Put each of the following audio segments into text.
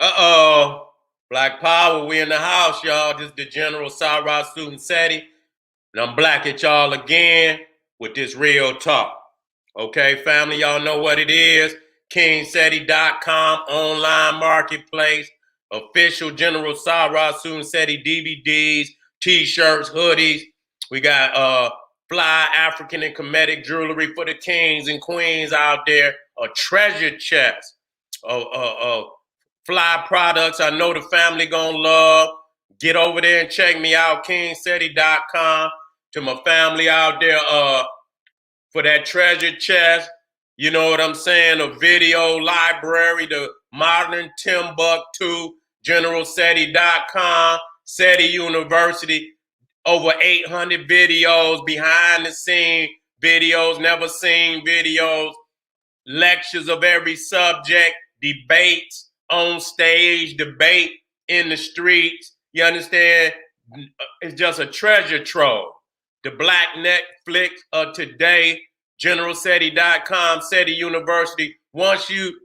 Uh-oh. Black Power, we in the house, y'all. This is the General Sarah Student Seti. And I'm black at y'all again with this real talk. Okay, family, y'all know what it is. KingSeti.com, online marketplace, official General Sarah Student Seti DVDs, t-shirts, hoodies. We got fly African and Kemetic jewelry for the kings and queens out there. A treasure chest of fly products I know the family gonna love. Get over there and check me out, KingSeti.com. To my family out there, for that treasure chest, you know what I'm saying? A video library, the modern Timbuktu, GeneralSeti.com, Seti University, over 800 videos, behind the scene videos, never seen videos, lectures of every subject, debates on stage, debate in the streets. You understand? It's just a treasure trove. The Black Netflix of today, GeneralSeti.com, Seti University. Once you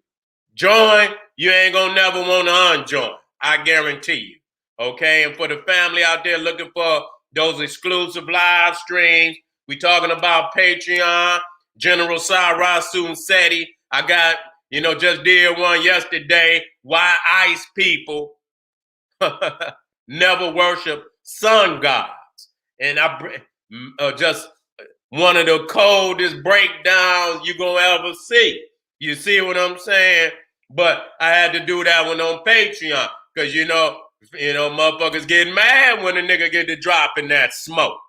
join, you ain't gonna never want to unjoin. I guarantee you. Okay, and for the family out there looking for those exclusive live streams, we talking about Patreon, General Sarah Student Seti. I got, just did one yesterday. Why ICE people never worship sun gods. And I just one of the coldest breakdowns you're going to ever see. You see what I'm saying? But I had to do that one on Patreon because, motherfuckers getting mad when a nigga get to dropping that smoke.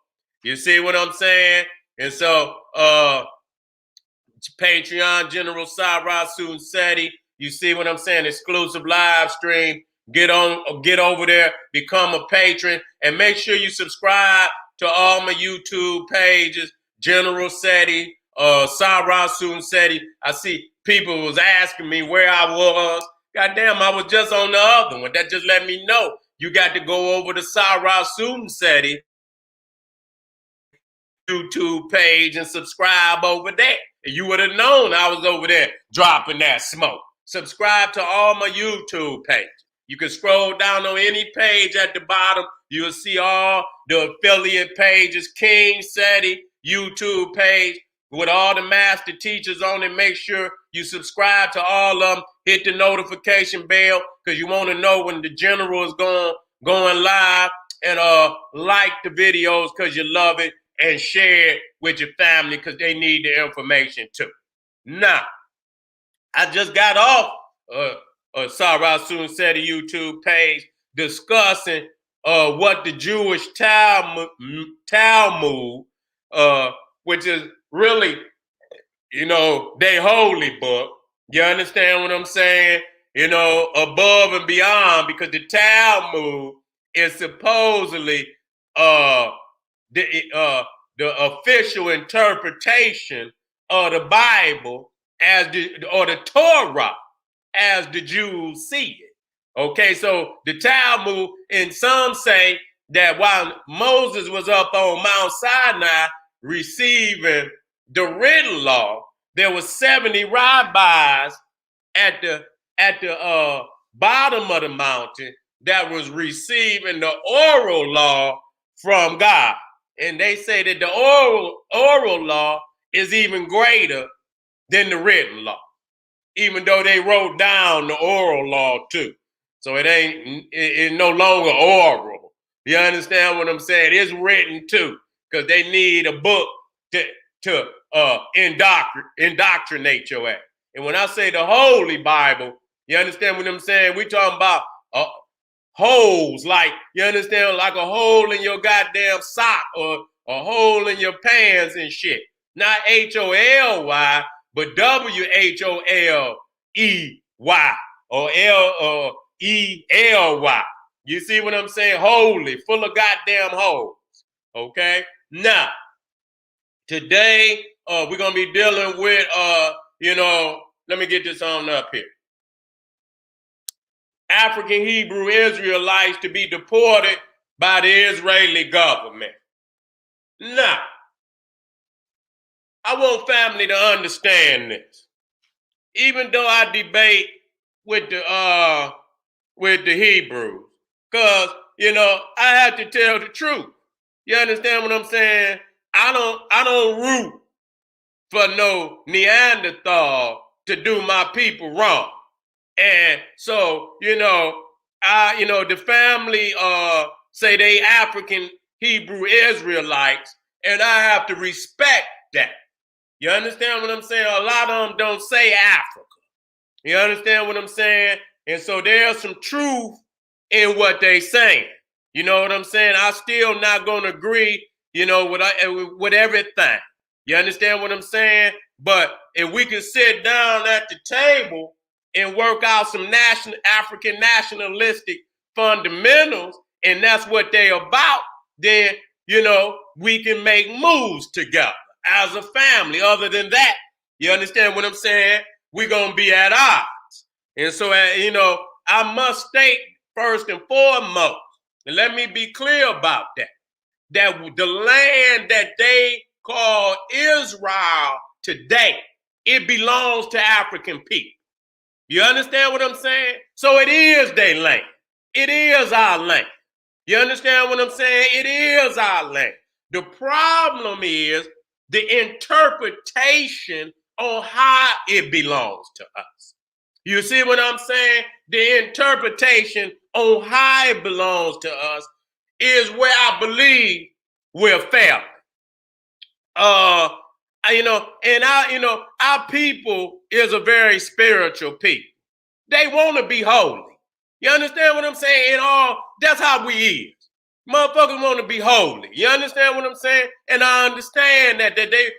You see what I'm saying? And so, Patreon, General Sarah Student Seti. You see what I'm saying? Exclusive live stream. Get over there, become a patron, and make sure you subscribe to all my YouTube pages, General Seti, Sarah Student Seti. I see people was asking me where I was. Goddamn, I was just on the other one. That just let me know you got to go over to Sarah Student Seti YouTube page and subscribe over there. You would have known I was over there dropping that smoke. Subscribe to all my YouTube pages. You can scroll down on any page at the bottom. You'll see all the affiliate pages, King Seti YouTube page with all the master teachers on it. Make sure you subscribe to all of them. Hit the notification bell because you want to know when the general is going live, and like the videos because you love it, and share it with your family because they need the information too. Now, I just got off Sarah Student Seti YouTube page discussing what the Jewish Talmud, which is really, their holy book. You understand what I'm saying? Above and beyond, because the Talmud is supposedly the official interpretation of the Bible or the Torah as the Jews see it. Okay, so the Talmud, and some say that while Moses was up on Mount Sinai receiving the written law, there were 70 rabbis at the bottom of the mountain that was receiving the oral law from God. And they say that the oral law is even greater than the written law, even though they wrote down the oral law too. So it's no longer oral. You understand what I'm saying? It's written too, because they need a book to indoctrinate your ass. And when I say the Holy Bible, you understand what I'm saying? We talking about holes, like, you understand, like a hole in your goddamn sock or a hole in your pants and shit. Not HOLY, but WHOLEY or LELY. You see what I'm saying? Holy, full of goddamn holes. Okay? Now, today we're gonna be dealing with let me get this on up here. African Hebrew Israelites to be deported by the Israeli government. Now, I want family to understand this. Even though I debate with the with the Hebrews. Because, I have to tell the truth. You understand what I'm saying? I don't root for no Neanderthal to do my people wrong. And so, the family say they African Hebrew Israelites, and I have to respect that. You understand what I'm saying? A lot of them don't say Africa. You understand what I'm saying? And so there's some truth in what they saying. You know what I'm saying? I still not gonna agree, with everything. You understand what I'm saying? But if we can sit down at the table and work out some African nationalistic fundamentals, and that's what they about, then we can make moves together as a family. Other than that, you understand what I'm saying? We're gonna be at odds. And so I must state first and foremost, and let me be clear about that the land that they call Israel today, it belongs to African people. You understand what I'm saying? So it is their land. It is our land. You understand what I'm saying? It is our land. The problem is the interpretation on how it belongs to us. You see what I'm saying? The interpretation on how it belongs to us is where I believe we're failing. Our people is a very spiritual people. They want to be holy. You understand what I'm saying? That's how we is. Motherfuckers want to be holy. You understand what I'm saying? And I understand that I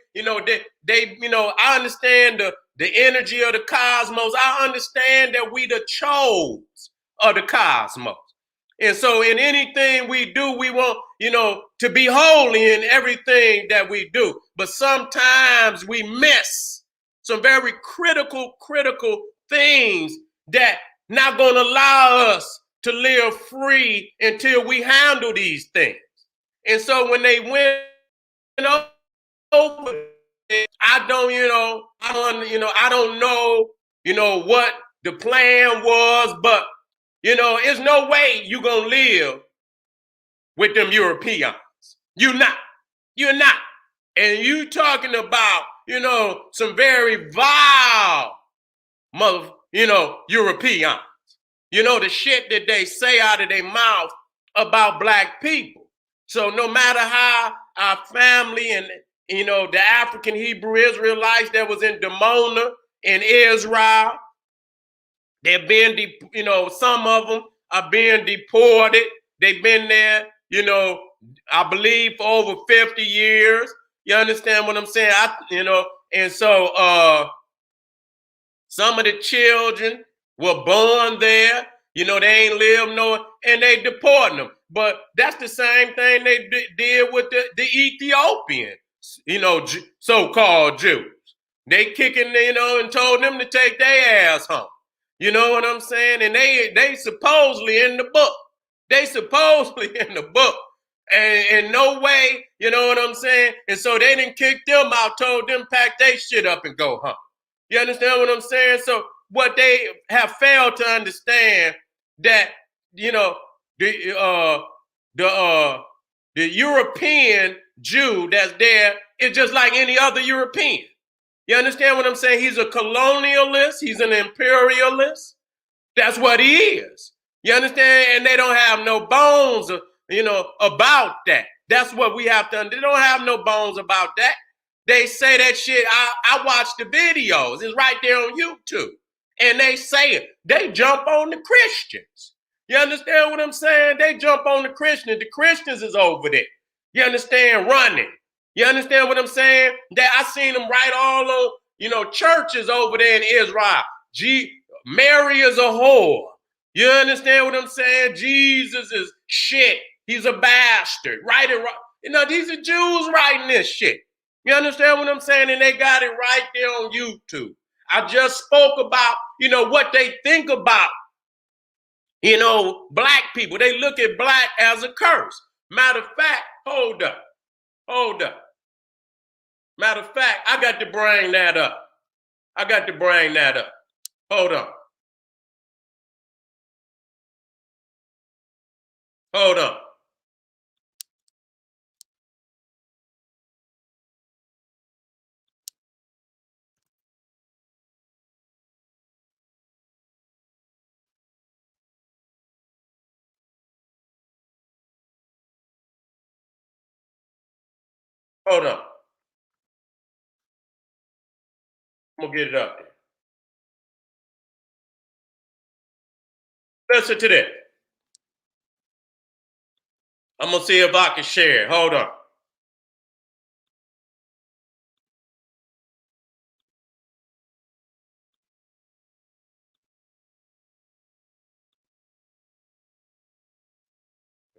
understand the energy of the cosmos. I understand that we the chose of the cosmos. And so in anything we do, we want, to be holy in everything that we do. But sometimes we miss some very critical things that not going to allow us to live free until we handle these things. And so when they went over it, I don't know, what the plan was, but there's no way you're gonna live with them Europeans. You're not. And you talking about, some very vile Europeans. The shit that they say out of their mouth about black people. So no matter how our family and the African Hebrew Israelites that was in Dimona in Israel, they've been, some of them are being deported. They've been there, I believe for over 50 years. You understand what I'm saying? And so some of the children were born there. They ain't lived and they deporting them. But that's the same thing they did with the Ethiopian, so-called Jews. They kicking, and told them to take their ass home. You know what I'm saying? And they supposedly in the book. They supposedly in the book. And no way, you know what I'm saying? And so they didn't kick them out, told them pack their shit up and go home. You understand what I'm saying? So what they have failed to understand that, the European Jew that's there is just like any other European. You understand what I'm saying? He's a colonialist. He's an imperialist. That's what he is. You understand? And they don't have no bones, about that. That's what we have to. They don't have no bones about that. They say that shit. I watched the videos. It's right there on YouTube. And they say it. They jump on the Christians. You understand what I'm saying? They jump on the Christians. The Christians is over there. You understand? Running. You understand what I'm saying? That I seen them right all on, churches over there in Israel. Mary is a whore. You understand what I'm saying? Jesus is shit. He's a bastard. Right? These are Jews writing this shit. You understand what I'm saying? And they got it right there on YouTube. I just spoke about, what they think about, black people. They look at black as a curse. Matter of fact, hold up. Matter of fact, I got to bring that up. Hold on. Hold on. Hold on. I'm gonna get it up there. Listen to this. I'm gonna see if I can share it. Hold on.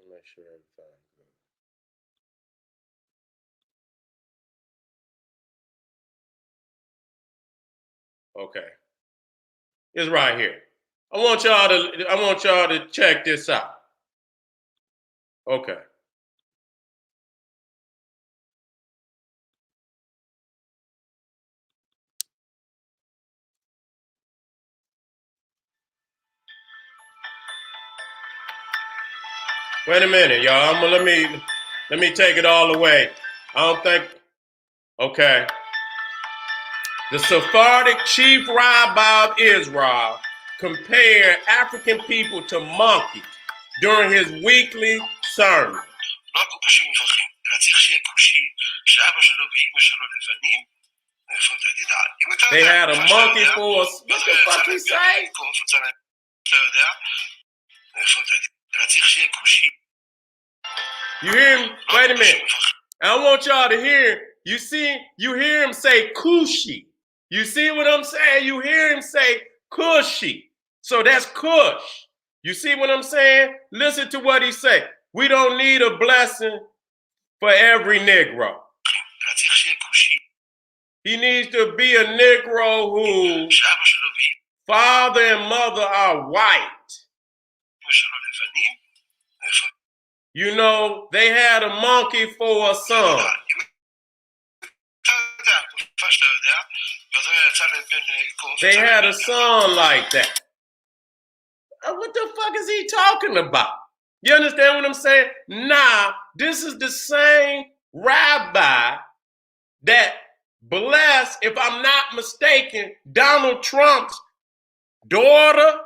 Make sure everything's good. Okay. It's right here. I want y'all to check this out. Okay. Wait a minute, y'all. Let me take it all the way. I don't think. Okay. The Sephardic chief rabbi of Israel compared African people to monkeys during his weekly sermon. They had a monkey for us. What the fuck he say? You hear him? Wait a minute. I want y'all to hear. You hear him say Cushi. You see what I'm saying? You hear him say Cushi. So that's Cush. You see what I'm saying? Listen to what he say. We don't need a blessing for every Negro. He needs to be a Negro who father and mother are white. You know, they had a monkey for a son. They had a son like that. What the fuck is he talking about? You understand what I'm saying? Nah, this is the same rabbi that blessed, if I'm not mistaken, Donald Trump's daughter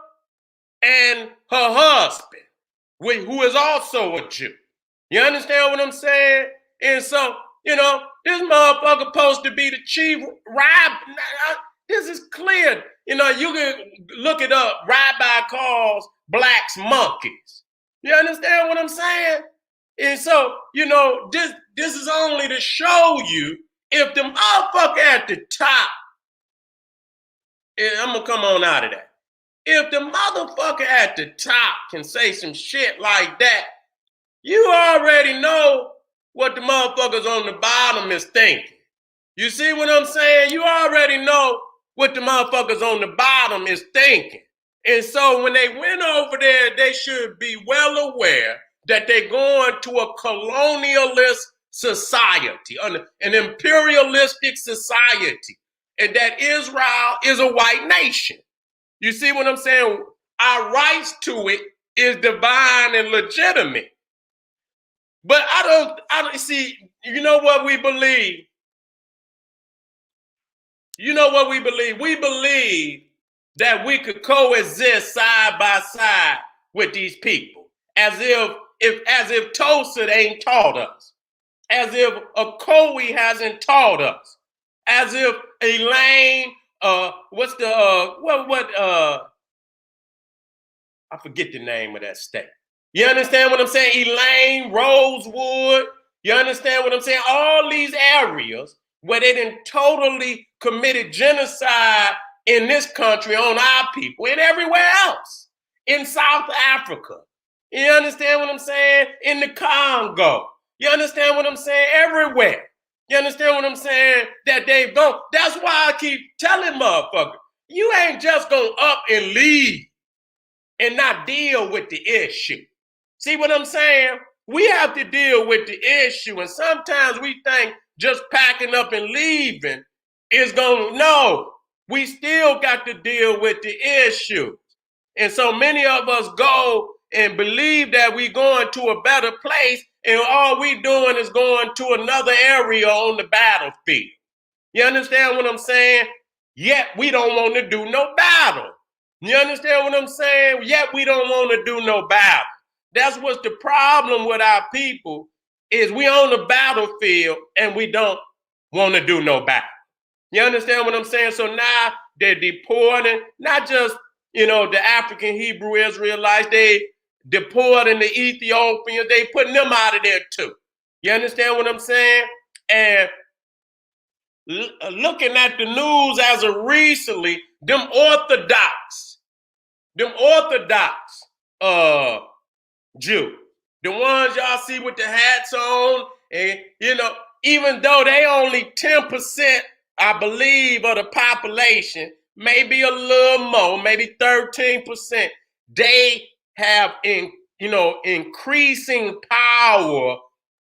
and her husband, who is also a Jew. You understand what I'm saying? And so, you know, this motherfucker supposed to be the chief rabbi. This is clear. You know, you can look it up. Rabbi calls blacks monkeys. You understand what I'm saying? And so, you know, this is only to show you if the motherfucker at the top, and I'm gonna come on out of that. If the motherfucker at the top can say some shit like that, you already know what the motherfuckers on the bottom is thinking. You see what I'm saying? You already know what the motherfuckers on the bottom is thinking. And so when they went over there, they should be well aware that they're going to a colonialist society, an imperialistic society, and that Israel is a white nation. You see what I'm saying? Our rights to it is divine and legitimate. But I don't see, you know what we believe? You know what we believe? We believe that we could coexist side by side with these people, as if Tulsa ain't taught us, as if a Coe hasn't taught us, as if Elaine, I forget the name of that state. You understand what I'm saying? Elaine, Rosewood. You understand what I'm saying? All these areas where they done totally committed genocide in this country on our people and everywhere else. In South Africa. You understand what I'm saying? In the Congo. You understand what I'm saying? Everywhere. You understand what I'm saying? That they've gone. That's why I keep telling motherfuckers, you ain't just gonna up and leave and not deal with the issue. See what I'm saying? We have to deal with the issue. And sometimes we think just packing up and leaving is going to, no, we still got to deal with the issue. And so many of us go and believe that we're going to a better place, and all we doing is going to another area on the battlefield. You understand what I'm saying? Yet we don't want to do no battle. You understand what I'm saying? Yet we don't want to do no battle. That's what's the problem with our people, is we on the battlefield and we don't want to do no battle. You understand what I'm saying? So now they're deporting, not just, the African Hebrew Israelites, they deporting the Ethiopians, they putting them out of there too. You understand what I'm saying? And looking at the news as of recently, them Orthodox Jews, the ones y'all see with the hats on, and even though they only 10%, I believe, of the population, maybe a little more, maybe 13%, they have increasing power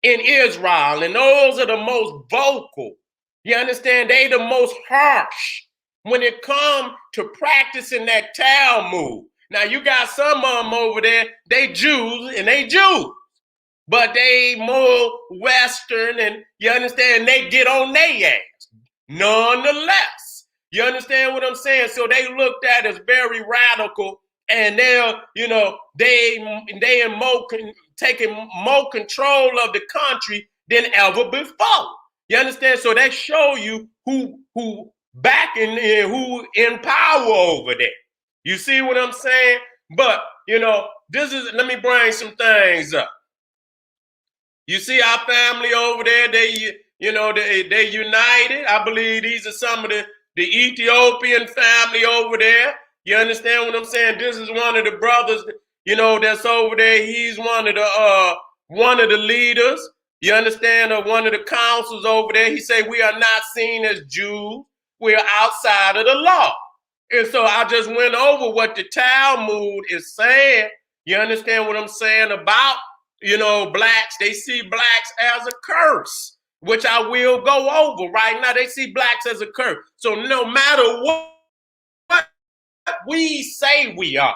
in Israel, and those are the most vocal. You understand? They the most harsh when it comes to practicing that Talmud. Now you got some of them over there, they Jews, and they Jews, but they more Western, and you understand, they get on their ass nonetheless. You understand what I'm saying? So they looked at as very radical, and they're, they in more taking more control of the country than ever before. You understand? So that show you who back in who in power over there. You see what I'm saying? But let me bring some things up. You see our family over there, they united. I believe these are some of the Ethiopian family over there. You understand what I'm saying? This is one of the brothers, that's over there. He's one of the leaders. You understand? Of one of the councils over there. He said, we are not seen as Jews. We are outside of the law. And so I just went over what the Talmud is saying. You understand what I'm saying about, blacks? They see blacks as a curse, which I will go over right now. They see blacks as a curse. So no matter what we say we are,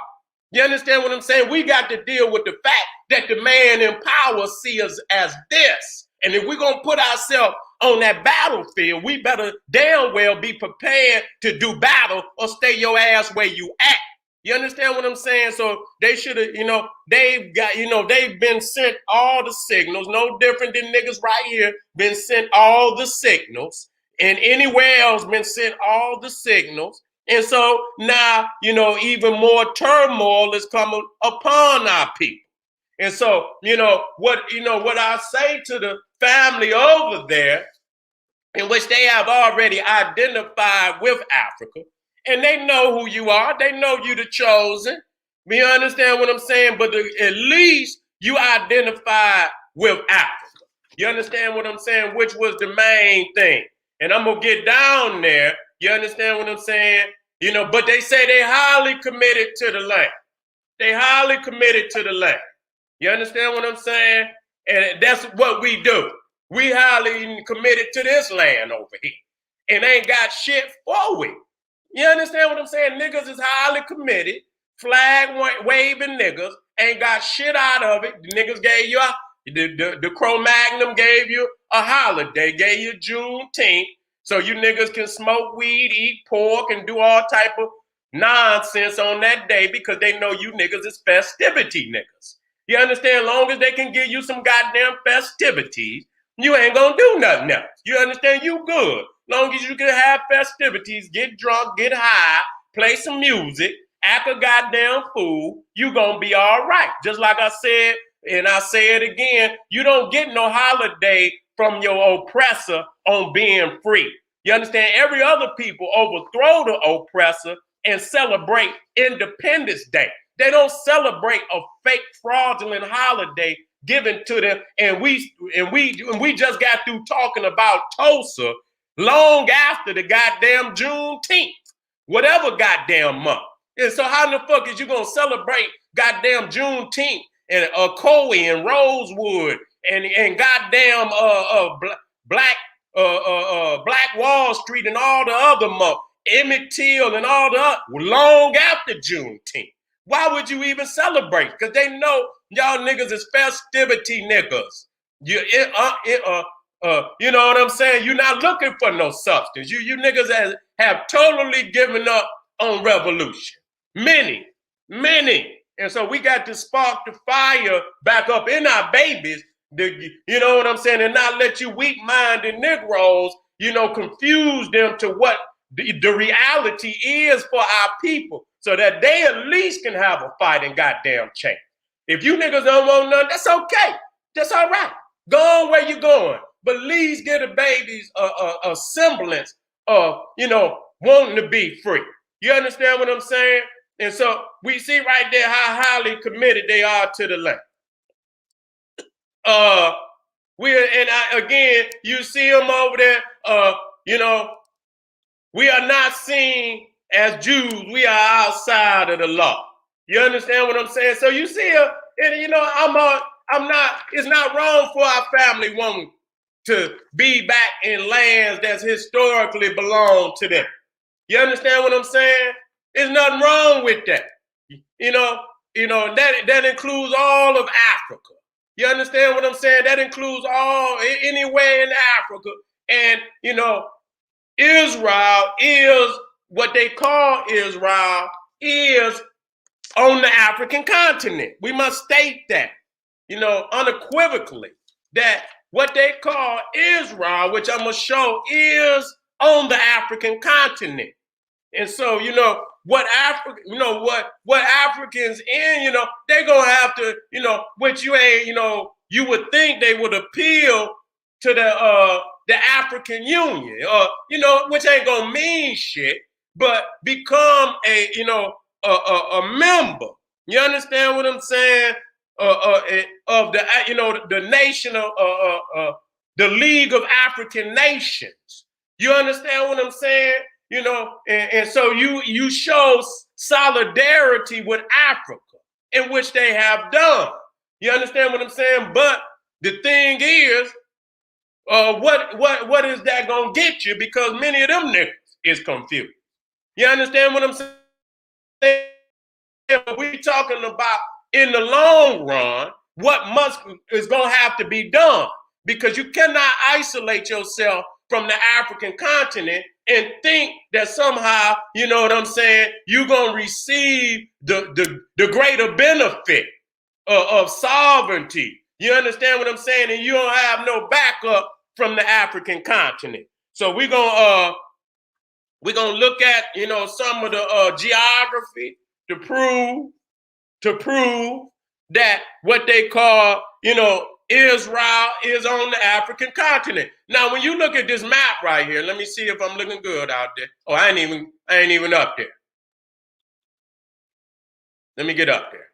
you understand what I'm saying? We got to deal with the fact that the man in power sees us as this. And if we're going to put ourselves on that battlefield, we better damn well be prepared to do battle or stay your ass where you at. You understand what I'm saying? So they should have, they've been sent all the signals, no different than niggas right here, been sent all the signals, and anywhere else been sent all the signals. And so now, even more turmoil is coming upon our people. And so, what I say to the family over there, in which they have already identified with Africa, and they know who you are. They know you the chosen. You understand what I'm saying? But at least you identify with Africa. You understand what I'm saying? Which was the main thing. And I'm going to get down there. You understand what I'm saying? But they say they highly committed to the land. They highly committed to the land. You understand what I'm saying? And that's what we do. We highly committed to this land over here. And ain't got shit for it. You understand what I'm saying? Niggas is highly committed. Flag waving niggas. Ain't got shit out of it. The niggas gave you the Cro-Magnon gave you a holiday. Gave you Juneteenth. So you niggas can smoke weed, eat pork, and do all type of nonsense on that day because they know you niggas is festivity niggas. You understand? As long as they can give you some goddamn festivities, you ain't gonna do nothing else. You understand? You good. Long as you can have festivities, get drunk, get high, play some music, act a goddamn fool, you gonna be all right. Just like I said, and I say it again, you don't get no holiday from your oppressor on being free. You understand? Every other people overthrow the oppressor and celebrate Independence Day. They don't celebrate a fake fraudulent holiday given to them. And we just got through talking about Tulsa long after the goddamn Juneteenth, whatever goddamn month. And so how in the fuck is you gonna celebrate goddamn Juneteenth and Coe and Rosewood and goddamn Black Wall Street and all the other month, Emmett Till and all the other, long after Juneteenth? why would you even celebrate? Because they know y'all niggas is festivity niggas. You know what I'm saying? You're not looking for no substance. You niggas have totally given up on revolution. Many. And so we got to spark the fire back up in our babies, you know what I'm saying, and not let you weak-minded Negroes, confuse them to what the reality is for our people, so that they at least can have a fighting goddamn chance. If you niggas don't want none, that's okay. That's all right. Go on where you're going. But at least give the babies a semblance of, wanting to be free. You understand what I'm saying? And so we see right there how highly committed they are to the land. Again, you see them over there, we are not seen as Jews. We are outside of the law. You understand what I'm saying? So you see, it's not wrong for our family wanting to be back in lands that's historically belonged to them. You understand what I'm saying? There's nothing wrong with that. That includes all of Africa. You understand what I'm saying? That includes anywhere in Africa. And, Israel is what they call Israel is on the African continent. We must state that, unequivocally, that what they call Israel, which I'm going to show, is on the African continent. And so, what Africans in, they're going to have to, which you ain't, you would think they would appeal to the African Union, which ain't going to mean shit, but become a member. You understand what I'm saying? Of the nation of the League of African Nations. You understand what I'm saying? And so you show solidarity with Africa, in which they have done. You understand what I'm saying? But the thing is, what is that gonna get you? Because many of them niggas is confused. You understand what I'm saying? We talking about in the long run, what is gonna have to be done, because you cannot isolate yourself from the African continent and think that somehow, you know what I'm saying, you're gonna receive the greater benefit of sovereignty. You understand what I'm saying? And you don't have no backup from the African continent. So we're gonna look at some of the geography to prove that what they call Israel is on the African continent. Now, when you look at this map right here, let me see if I'm looking good out there. Oh, I ain't even up there. Let me get up there.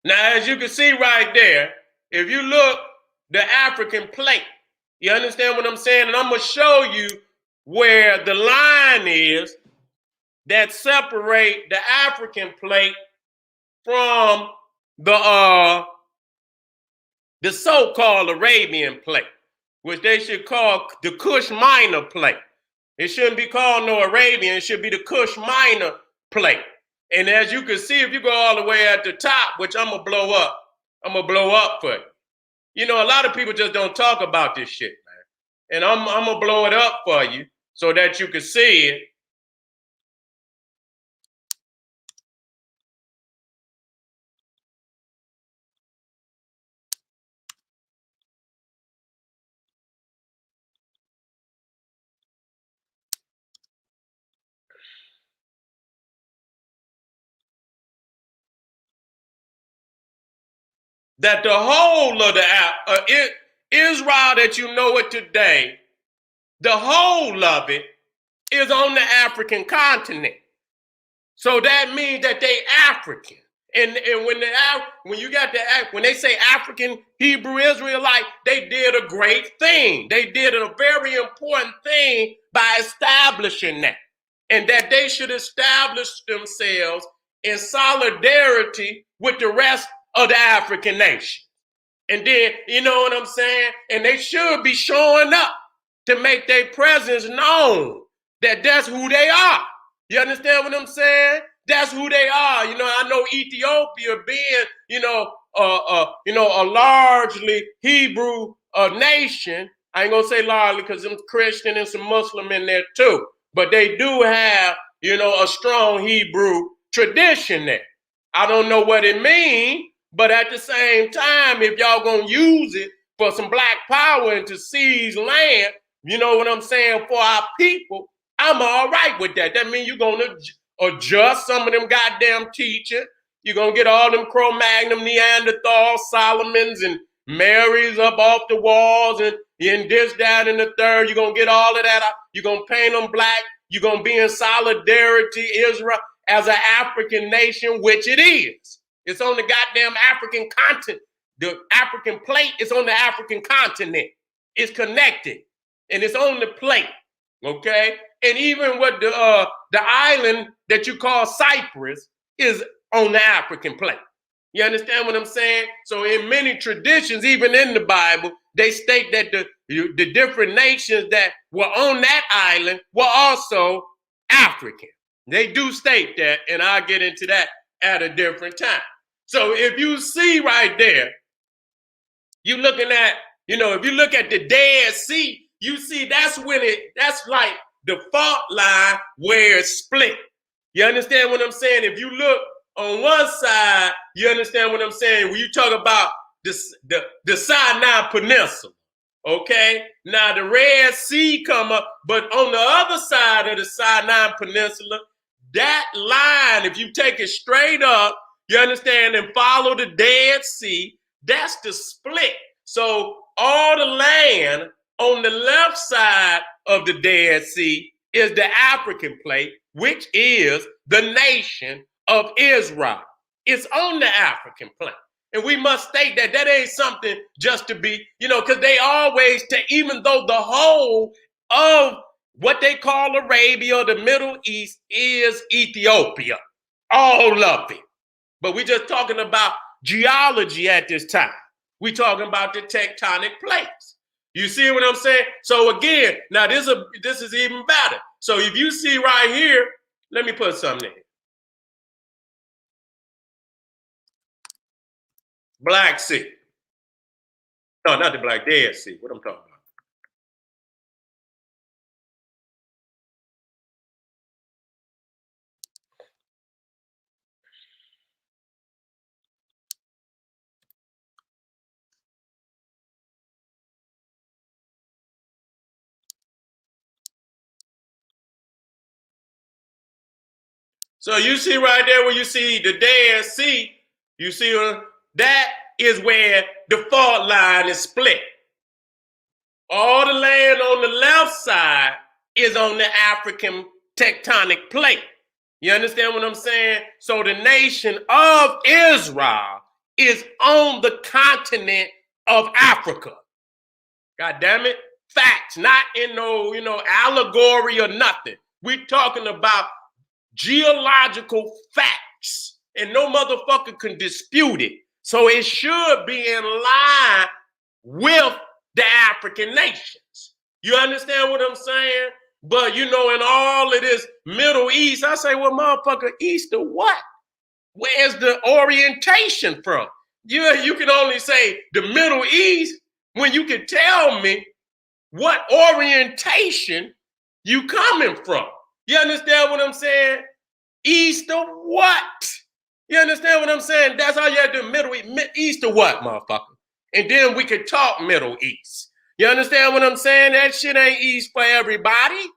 Now, as you can see right there, if you look, the African plate, you understand what I'm saying? And I'm going to show you where the line is that separate the African plate from the so-called Arabian plate, which they should call the Kush Minor plate. It shouldn't be called no Arabian. It should be the Kush Minor plate. And as you can see, if you go all the way at the top, which I'm going to blow up for you. A lot of people just don't talk about this shit, man. And I'm going to blow it up for you so that you can see it. That the whole of the Israel that you know it today, the whole of it is on the African continent. So that means that they African. And when they say African Hebrew Israelite, they did a great thing. They did a very important thing by establishing that. And that they should establish themselves in solidarity with the rest of the African nation. And then, you know what I'm saying? And they should be showing up to make their presence known, that that's who they are. You understand what I'm saying? That's who they are. You know, I know Ethiopia being, a largely Hebrew nation. I ain't gonna say largely because there's Christian and some Muslim in there too. But they do have, a strong Hebrew tradition there. I don't know what it means, but at the same time, if y'all gonna use it for some black power and to seize land, you know what I'm saying, for our people, I'm all right with that. That means you're gonna adjust some of them goddamn teaching. You're gonna get all them Cro-Magnon, Neanderthal, Solomons, and Marys up off the walls, and this, that, and the third. You're gonna get all of that out. You're gonna paint them black. You're gonna be in solidarity, Israel, as an African nation, which it is. It's on the goddamn African continent. The African plate is on the African continent. It's connected, and it's on the plate. Okay, and even what the island that you call Cyprus is on the African plate. You understand what I'm saying? So in many traditions, even in the Bible, they state that the different nations that were on that island were also African. They do state that, and I'll get into that at a different time. So if you see right there, you looking at, if you look at the Dead Sea, you see that's like the fault line where it's split. You understand what I'm saying? If you look on one side, you understand what I'm saying? When you talk about the Sinai Peninsula, okay? Now the Red Sea come up, but on the other side of the Sinai Peninsula, that line, if you take it straight up, you understand, and follow the Dead Sea, that's the split. So all the land on the left side of the Dead Sea is the African plate, which is the nation of Israel. It's on the African plate. And we must state that that ain't something just to be, because they always take, even though the whole of what they call Arabia or the Middle East is Ethiopia, all of it. But we're just talking about geology at this time. We're talking about the tectonic plates. You see what I'm saying? So again, now this is even better. So if you see right here, let me put something in. Black Sea. No, not the Black Dead Sea. What I'm talking about. So you see right there where you see the Dead Sea, you see that is where the fault line is split. All the land on the left side is on the African tectonic plate. You understand what I'm saying? So the nation of Israel is on the continent of Africa. God damn it. Facts, not in no, allegory or nothing. We're talking about geological facts, and no motherfucker can dispute it. So it should be in line with the African nations. You understand what I'm saying? But in all of this Middle East, I say, well, motherfucker, East of what? Where's the orientation from? You can only say the Middle East when you can tell me what orientation you coming from. You understand what I'm saying? East of what? You understand what I'm saying? That's all you have to do. Middle East of what, motherfucker? And then we can talk Middle East. You understand what I'm saying? That shit ain't East for everybody.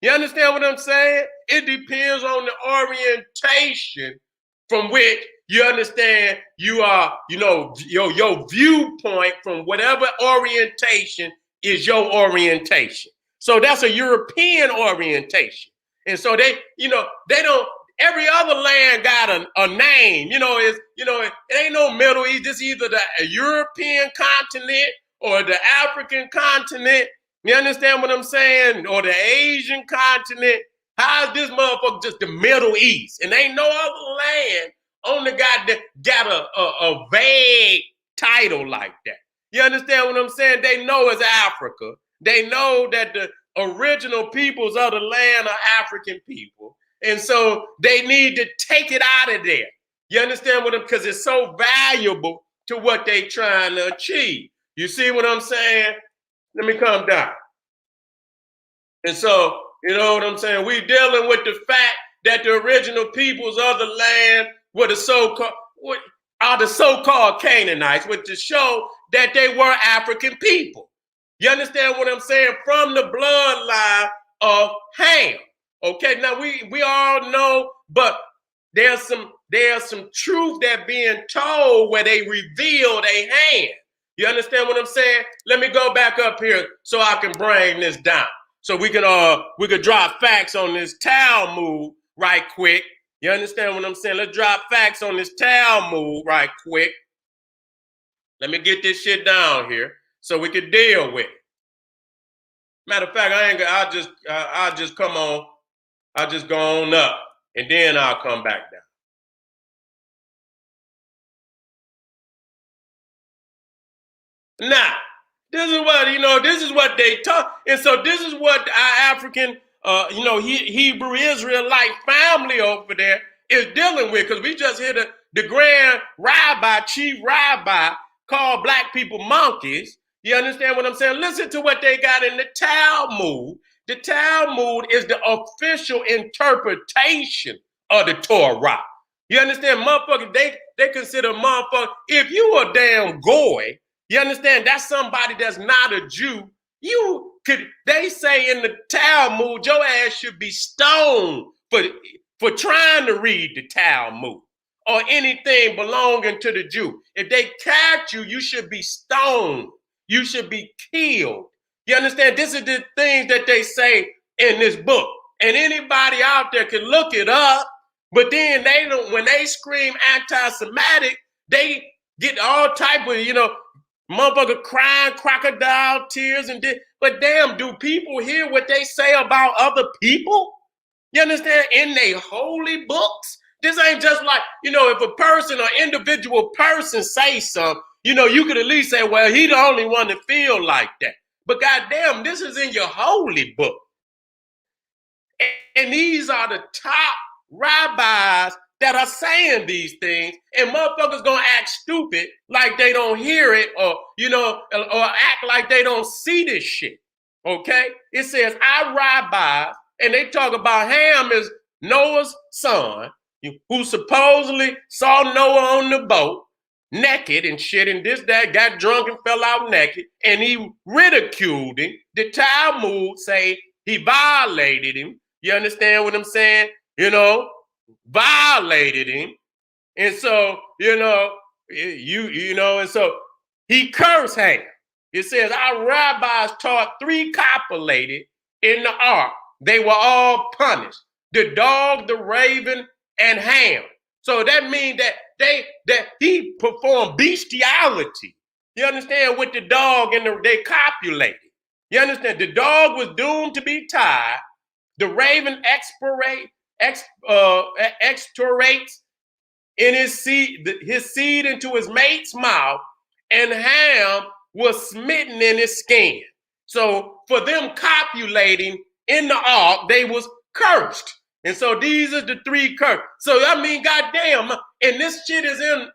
You understand what I'm saying? It depends on the orientation from which you understand you are, your viewpoint from whatever orientation is your orientation. So that's a European orientation. And so they don't, every other land got a name, it ain't no Middle East. It's either the European continent or the African continent. You understand what I'm saying? Or the Asian continent. How is this motherfucker just the Middle East? And ain't no other land on the goddamn got a vague title like that. You understand what I'm saying? They know it's Africa. They know that the original peoples of the land are African people. And so they need to take it out of there. You understand what I'm, because it's so valuable to what they trying to achieve. You see what I'm saying? Let me come down. And so, you know what I'm saying? We're dealing with the fact that the original peoples of the land were the so-called Canaanites, which to show that they were African people. You understand what I'm saying? From the bloodline of Ham. Okay, now we all know, but there's some truth that being told where they revealed a hand. You understand what I'm saying? Let me go back up here so I can bring this down. So we could drop facts on this Talmud right quick. You understand what I'm saying? Let's drop facts on this Talmud right quick. Let me get this shit down here so we could deal with it. Matter of fact, I'll just come on. I'll just go on up and then I'll come back down. Now, this is what they talk. And so this is what our African, Hebrew Israelite family over there is dealing with. Because we just hear the grand rabbi, chief rabbi, called black people monkeys. You understand what I'm saying? Listen to what they got in the Talmud. The Talmud is the official interpretation of the Torah. You understand? Motherfuckers, they consider motherfuckers, if you a damn goy, you understand? That's somebody that's not a Jew. They say in the Talmud, your ass should be stoned for trying to read the Talmud or anything belonging to the Jew. If they catch you, you should be stoned. You should be killed. You understand? This is the things that they say in this book. And anybody out there can look it up, but then when they scream anti-Semitic, they get all type of, motherfucker crying crocodile tears and this. But damn, do people hear what they say about other people? You understand? In their holy books? This ain't just like, if a person or individual person say something, you could at least say, well, he the only one that feel like that. But goddamn, this is in your holy book. And these are the top rabbis that are saying these things, and motherfuckers gonna act stupid like they don't hear it or act like they don't see this shit. Okay? It says, our rabbis, and they talk about Ham as Noah's son, who supposedly saw Noah on the boat, naked and shit, and that, got drunk and fell out naked, and he ridiculed him. The Talmud say he violated him. You understand what I'm saying? Violated him. And so, and so he cursed Ham. It says, our rabbis taught 3 copulated in the ark. They were all punished. The dog, the raven, and Ham. So that means that he performed bestiality. You understand? With the dog and they copulated. You understand? The dog was doomed to be tied. The raven expectorates in his seed into his mate's mouth, and Ham was smitten in his skin. So for them copulating in the ark, they was cursed. And so these are the 3 curses. So I mean, goddamn, and this shit is in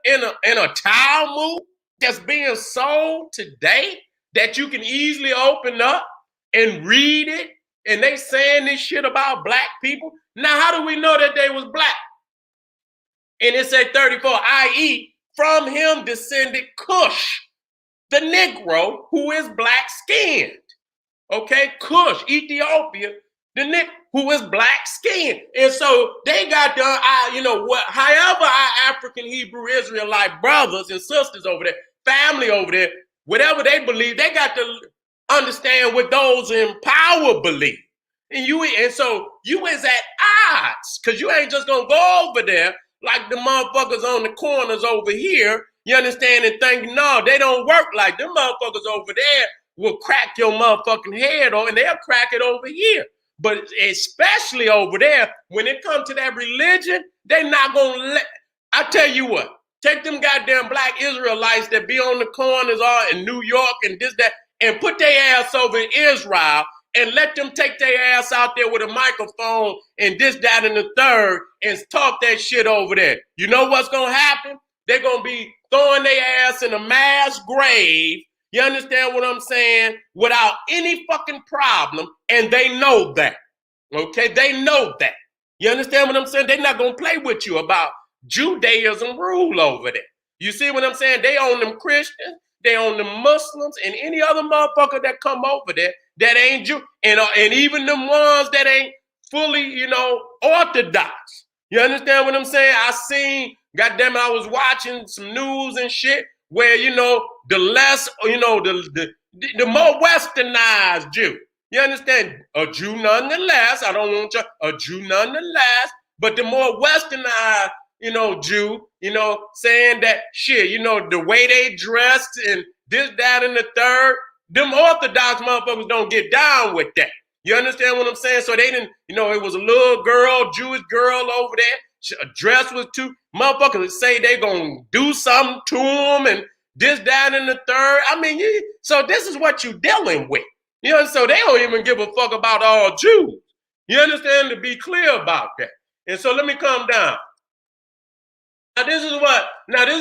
a Talmud that's being sold today that you can easily open up and read it. And they saying this shit about black people. Now, how do we know that they was black? And it said 34, i.e., from him descended Cush, the negro, who is black-skinned. Okay, Cush, Ethiopia, the negro, who is black-skinned. And so they got done, however our African Hebrew Israelite brothers and sisters over there, family over there, whatever they believe, they got to understand what those in power believe. And so you is at odds, because you ain't just going to go over there like the motherfuckers on the corners over here, you understand, and think, no, they don't work like them motherfuckers over there will crack your motherfucking head on, and they'll crack it over here. But especially over there, when it comes to that religion, they not going to let, I tell you what, take them goddamn black Israelites that be on the corners or in New York and this, that, and put their ass over in Israel and let them take their ass out there with a microphone and this, that, and the third and talk that shit over there. You know what's going to happen? They're going to be throwing their ass in a mass grave. You understand what I'm saying? Without any fucking problem. And they know that. Okay? They know that. You understand what I'm saying? They're not going to play with you about Judaism rule over there. You see what I'm saying? They own them Christians. They own the Muslims and any other motherfucker that come over there that ain't Jew, and even them ones that ain't fully, Orthodox. You understand what I'm saying? I seen, goddamn it, I was watching some news and shit where, the less, the more westernized Jew. You understand? A Jew nonetheless. I don't want you, a Jew nonetheless, but the more westernized, Jew, saying that shit, the way they dressed and this, that, and the third, them Orthodox motherfuckers don't get down with that. You understand what I'm saying? So they didn't, it was a little girl, Jewish girl over there. A dress was too, motherfuckers say they gonna do something to them and this, that, and the third. I mean, so this is what you're dealing with. So they don't even give a fuck about all Jews. You understand? To be clear about that. And so let me come down. Now this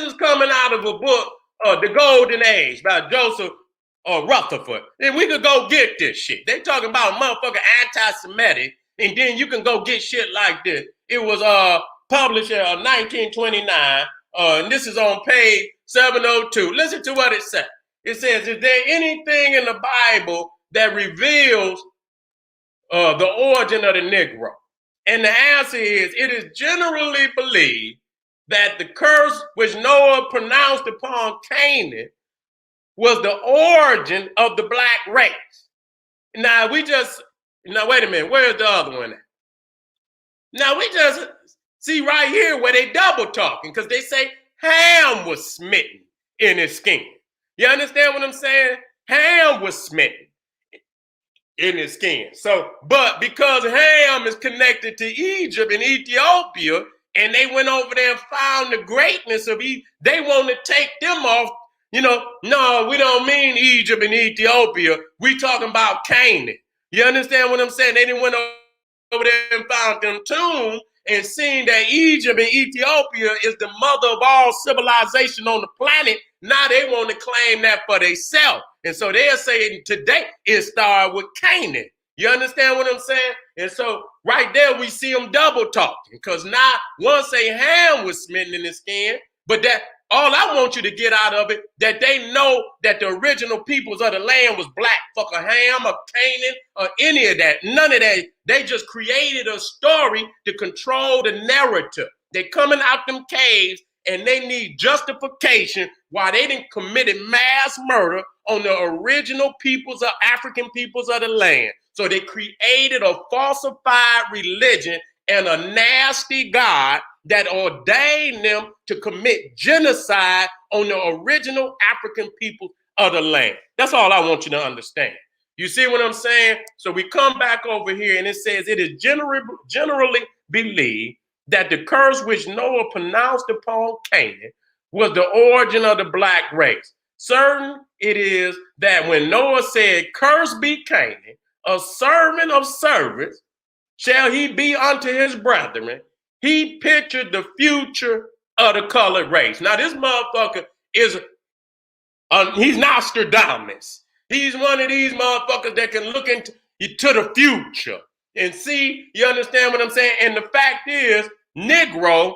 is coming out of a book, The Golden Age by Joseph Rutherford. And we could go get this shit. They talking about motherfucking anti-Semitic, and then you can go get shit like this. It was published in 1929, and this is on page 702. Listen to what it says. It says, is there anything in the Bible that reveals the origin of the Negro? And the answer is, it is generally believed that the curse which Noah pronounced upon Canaan was the origin of the black race. Now wait a minute, where's the other one at? Now we just see right here where they double talking, because they say Ham was smitten in his skin. You understand what I'm saying? Ham was smitten in his skin. So, but because Ham is connected to Egypt and Ethiopia, and they went over there and found the greatness of Egypt, they want to take them off. No, we don't mean Egypt and Ethiopia. We talking about Canaan. You understand what I'm saying? They didn't went over there and found them tombs and seen that Egypt and Ethiopia is the mother of all civilization on the planet. Now they want to claim that for themselves. And so they're saying today it started with Canaan. You understand what I'm saying? And so right there we see them double talking, because now one say Ham was smitten in his skin, but that all I want you to get out of it, that they know that the original peoples of the land was black. Fuck a Ham or Canaan or any of that. None of that. They just created a story to control the narrative. They coming out them caves and they need justification why they didn't committed mass murder on the original peoples of African peoples of the land. So they created a falsified religion and a nasty God that ordained them to commit genocide on the original African people of the land. That's all I want you to understand. You see what I'm saying? So we come back over here and it says, it is generally believed that the curse which Noah pronounced upon Canaan was the origin of the black race. Certain it is that when Noah said, cursed be Canaan, a servant of servants shall he be unto his brethren, he pictured the future of the colored race. Now this motherfucker is, he's Nostradamus. He's one of these motherfuckers that can look into the future and see, you understand what I'm saying? And the fact is, Negro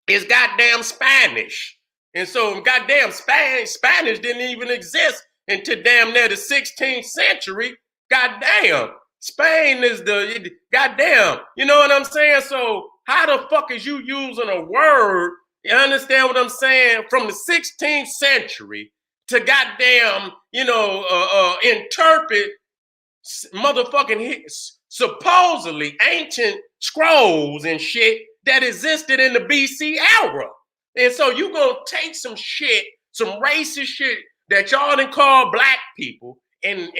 is goddamn Spanish. And so goddamn Spanish didn't even exist until damn near the 16th century. Goddamn. Spain is the goddamn, you know what I'm saying? So how the fuck is you using a word, you understand what I'm saying, from the 16th century to goddamn, interpret motherfucking supposedly ancient scrolls and shit that existed in the BC era. And so you gonna take some shit, some racist shit that y'all done call black people and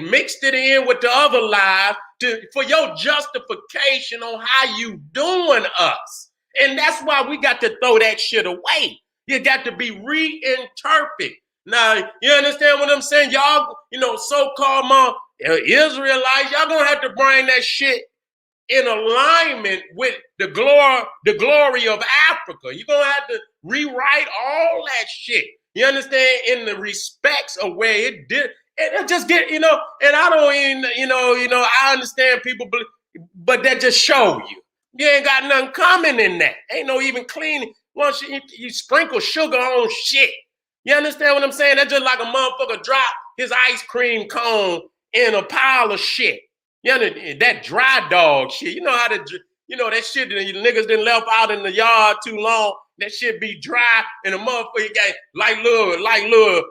mixed it in with the other lies for your justification on how you doing us. And that's why we got to throw that shit away. You got to be reinterpreted. Now, you understand what I'm saying? Y'all, so-called Israelites, y'all gonna have to bring that shit in alignment with the glory of Africa. You're gonna have to rewrite all that shit. You understand? In the respects of where it did. It just get, and I don't even, I understand people, but that just show you. You ain't got nothing coming in that. Ain't no even cleaning. Once you sprinkle sugar on shit. You understand what I'm saying? That's just like a motherfucker drop his ice cream cone in a pile of shit. You know, that dry dog shit. You know how that shit that niggas done left out in the yard too long. That shit be dry and the motherfucker got like little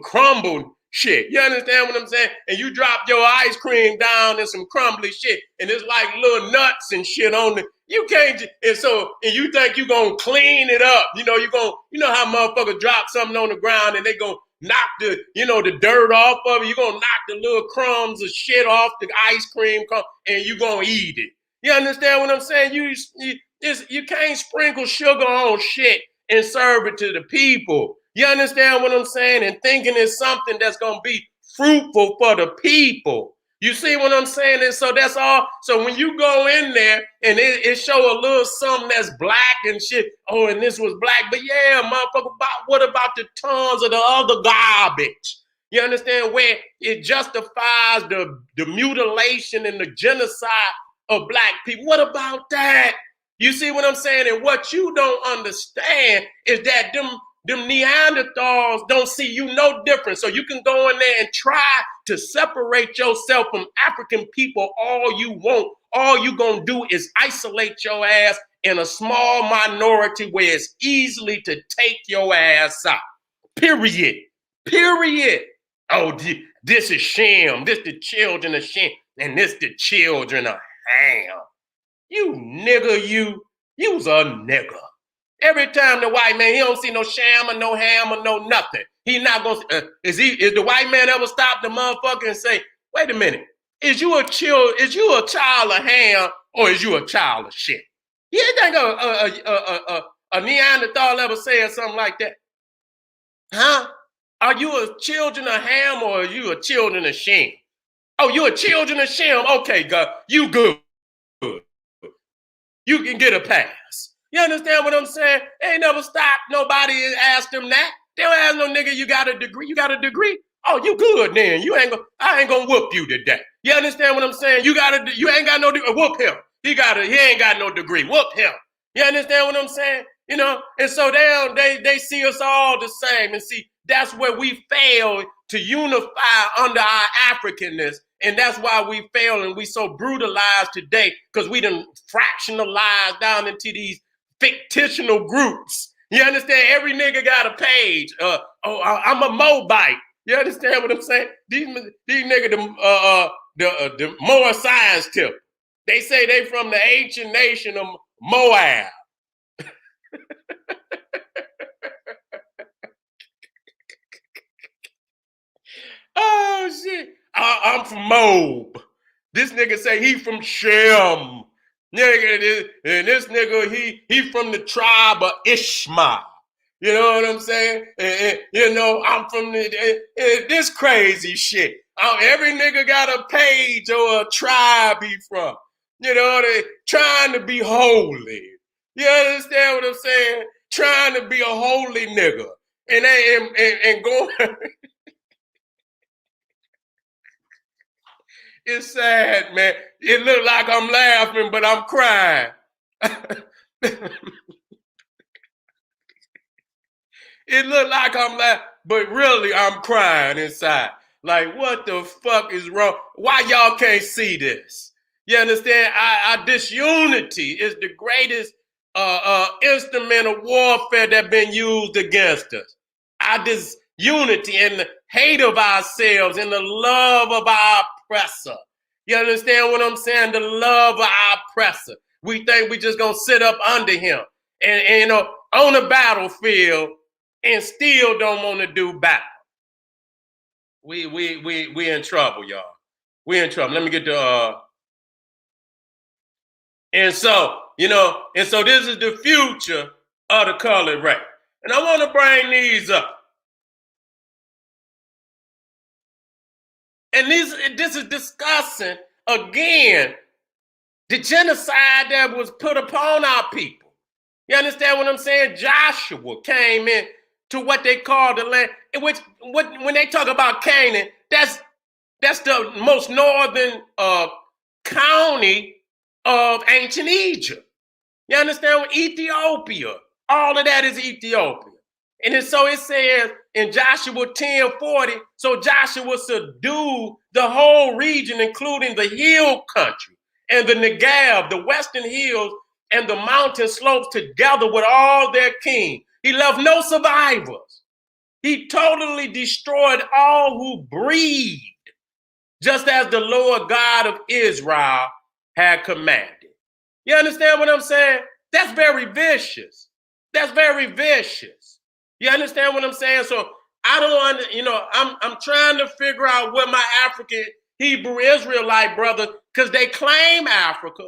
crumbled shit. You understand what I'm saying? And you drop your ice cream down in some crumbly shit, and it's like little nuts and shit on it. You can't, and you think you gonna clean it up. You know how motherfuckers drop something on the ground and they gonna knock the dirt off of it. You gonna knock the little crumbs of shit off the ice cream and you gonna eat it. You understand what I'm saying? You can't sprinkle sugar on shit and serve it to the people. You understand what I'm saying? And thinking it's something that's going to be fruitful for the people. You see what I'm saying? And so that's all. So when you go in there and it show a little something that's black and shit, oh, and this was black, but yeah, motherfucker, what about the tons of the other garbage? You understand? Where it justifies the mutilation and the genocide of black people. What about that? You see what I'm saying? And what you don't understand is that them Neanderthals don't see you no different. So you can go in there and try to separate yourself from African people all you want. All you gonna do is isolate your ass in a small minority where it's easily to take your ass out. Period. Oh, this is Shem. This the children of Shem. And this the children of Ham. You nigga, you's a nigga. Every time the white man, he don't see no sham or no ham or no nothing. He not gonna. Is the white man ever stop the motherfucker and say, "Wait a minute, is you a child of ham or is you a child of shit?" You think a Neanderthal ever said something like that? Huh? Are you a children of ham or are you a children of Shem? Oh, you a children of Shem? Okay, God, you good. You can get a pass. You understand what I'm saying? They ain't never stopped nobody and asked them that. They don't ask no nigga, you got a degree? You got a degree? Oh, you good then. I ain't gonna whoop you today. You understand what I'm saying? You ain't got no degree. Whoop him. He ain't got no degree. Whoop him. You understand what I'm saying? And so they see us all the same. And see, that's where we fail to unify under our Africanness. And that's why we fail and we so brutalized today, because we done fractionalized down into these fictional groups. You understand? Every nigga got a page. I'm a Moabite. You understand what I'm saying? These niggas, the more science tip. They say they from the ancient nation of Moab. Oh shit! I'm from Moab. This nigga say he from Shem. Nigga, and this nigga he from the tribe of Ishmael. You know what I'm saying? I'm from this crazy shit. Every nigga got a page or a tribe he from. They trying to be holy. You understand what I'm saying? Trying to be a holy nigga. And going. It's sad, man. It look like I'm laughing, but I'm crying. It look like I'm laughing, but really I'm crying inside. Like, what the fuck is wrong? Why y'all can't see this? You understand? Our disunity is the greatest instrument of warfare that's been used against us. Our disunity and the hate of ourselves and the love of our oppressor. You understand what I'm saying? The love of our oppressor. We think we just gonna sit up under him and on the battlefield and still don't want to do battle. We in trouble, y'all. We in trouble. Let me get to and so this is the future of the colored race. And I want to bring these up. And this is discussing, again, the genocide that was put upon our people. You understand what I'm saying? Joshua came in to what they call the land, which when they talk about Canaan, that's the most northern county of ancient Egypt. You understand? Ethiopia. All of that is Ethiopia. And so it says in Joshua 10:40, so Joshua subdued the whole region, including the hill country and the Negev, the western hills, and the mountain slopes, together with all their king. He left no survivors. He totally destroyed all who breathed, just as the Lord God of Israel had commanded. You understand what I'm saying? That's very vicious. That's very vicious. You understand what I'm saying? So I don't, I'm trying to figure out what my African Hebrew Israelite brother, because they claim Africa,